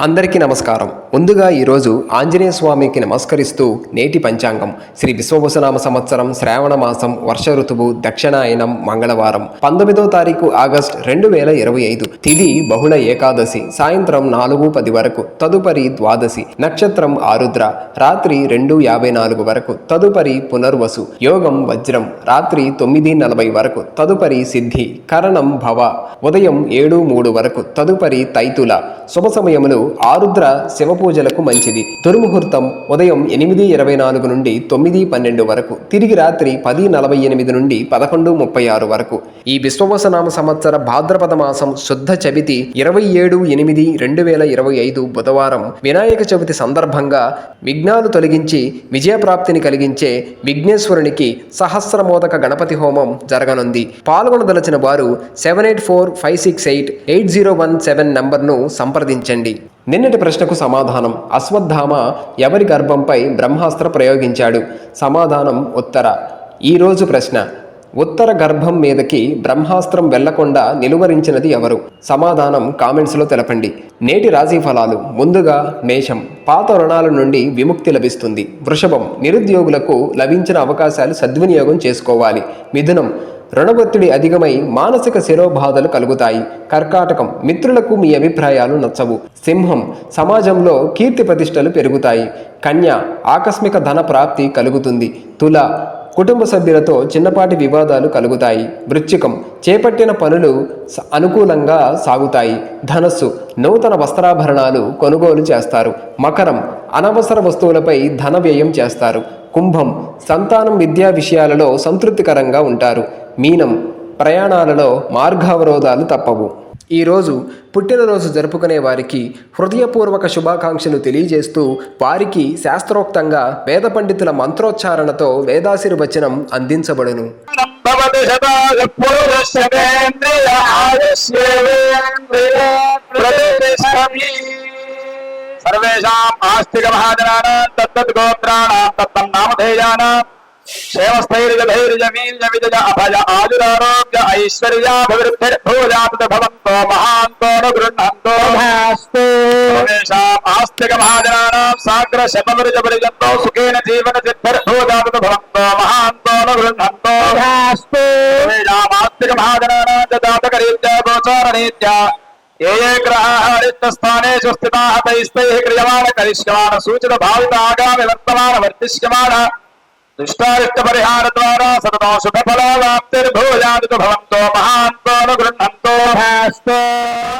అందరికీ నమస్కారం. ముందుగా ఈరోజు ఆంజనేయ స్వామికి నమస్కరిస్తూ నేటి పంచాంగం శ్రీ విశ్వవసునామ సంవత్సరం శ్రావణ మాసం వర్ష ఋతువు దక్షిణాయనం మంగళవారం 19వ తారీఖు ఆగస్టు 2025 తిథి బహుళ ఏకాదశి సాయంత్రం 4:10 వరకు తదుపరి ద్వాదశి నక్షత్రం ఆరుద్ర రాత్రి 2:54 వరకు తదుపరి పునర్వసు యోగం వజ్రం రాత్రి 9:40 వరకు తదుపరి సిద్ధి కరణం భవ ఉదయం 7:03 వరకు తదుపరి తైతుల శుభ సమయములు ఆరుద్ర శివపూజలకు మంచిది. దుర్ముహూర్తం ఉదయం 8:24 నుండి 9:12 వరకు తిరిగి రాత్రి 10:48 నుండి 11:36 వరకు. ఈ విశ్వవసునామ సంవత్సర భాద్రపద మాసం శుద్ధ చవితి 27/8/2025 బుధవారం వినాయక చవితి సందర్భంగా విఘ్నాలు తొలగించి విజయప్రాప్తిని కలిగించే విఘ్నేశ్వరునికి సహస్రమోదక గణపతి హోమం జరగనుంది. పాల్గొనదలచిన వారు 7845688017 నంబర్ను సంప్రదించండి. నిన్నటి ప్రశ్నకు సమాధానం అశ్వత్థామ ఎవరి గర్భంపై బ్రహ్మాస్త్ర ప్రయోగించాడు? సమాధానం ఉత్తర. ఈరోజు ప్రశ్న ఉత్తర గర్భం మీదకి బ్రహ్మాస్త్రం వెళ్లకుండా నిలువరించినది ఎవరు? సమాధానం కామెంట్స్లో తెలపండి. నేటి రాశి ఫలాలు ముందుగా మేషం పాత రుణాల నుండి విముక్తి లభిస్తుంది. వృషభం నిరుద్యోగులకు లభించిన అవకాశాలు సద్వినియోగం చేసుకోవాలి. మిథునం రుణ ఒత్తిడి అధికమై మానసిక శిరోబాధలు కలుగుతాయి. కర్కాటకం మిత్రులకు మీ అభిప్రాయాలు నచ్చవు. సింహం సమాజంలో కీర్తి ప్రతిష్టలు పెరుగుతాయి. కన్య ఆకస్మిక ధన ప్రాప్తి కలుగుతుంది. తుల కుటుంబ సభ్యులతో చిన్నపాటి వివాదాలు కలుగుతాయి. వృశ్చికం చేపట్టిన పనులు అనుకూలంగా సాగుతాయి. ధనస్సు నూతన వస్త్రాభరణాలు కొనుగోలు చేస్తారు. మకరం అనవసర వస్తువులపై ధన వ్యయం చేస్తారు. కుంభం సంతానం విద్యా విషయాలలో సంతృప్తికరంగా ఉంటారు. మీనం ప్రయాణాలలో మార్గావరోధాలు తప్పవు. ఈరోజు పుట్టినరోజు జరుపుకునే వారికి హృదయపూర్వక శుభాకాంక్షలు తెలియజేస్తూ వారికి శాస్త్రోక్తంగా వేద పండితుల మంత్రోచ్చారణతో వేదాశీర్వచనం అందించబడును. సర్వేషాం ఆస్తిక మహాజనానాం తత్తద్గోత్రాణాం తత్తన్నామధేయానాం క్షేమస్థైర్యధైర్యవీర్యవిజయ అభయ ఆయురారోగ్య ఐశ్వర్యాభివృద్ధిర్భూయాత్ భవంతో మహాంతో గృహంతో సర్వేషాం ఆస్తిక మహాజనానాం సాగ్ర శతవర్జపరిజంతో సుఖేన జీవన సిద్ధిర్భూయాత్ భవంతో మహాంతో గృహంతో సర్వేషాం ఆస్తిక మహాజనానాం జాతకరీత్యా గోచారరీత్యా ఏ గ్రహాः రిక్తస్థానేషు స్థితాः తైస్తైః క్రియమాణ కరిష్యమాణ సూచిత భావిత ఆగామి వర్తమాన వర్తిష్యమాణ దుష్టారిష్ట పరిహార ద్వారా సతతం శుభ ఫలాప్తిర్భూయాత్ భవంతో మహాంతో గృహంతో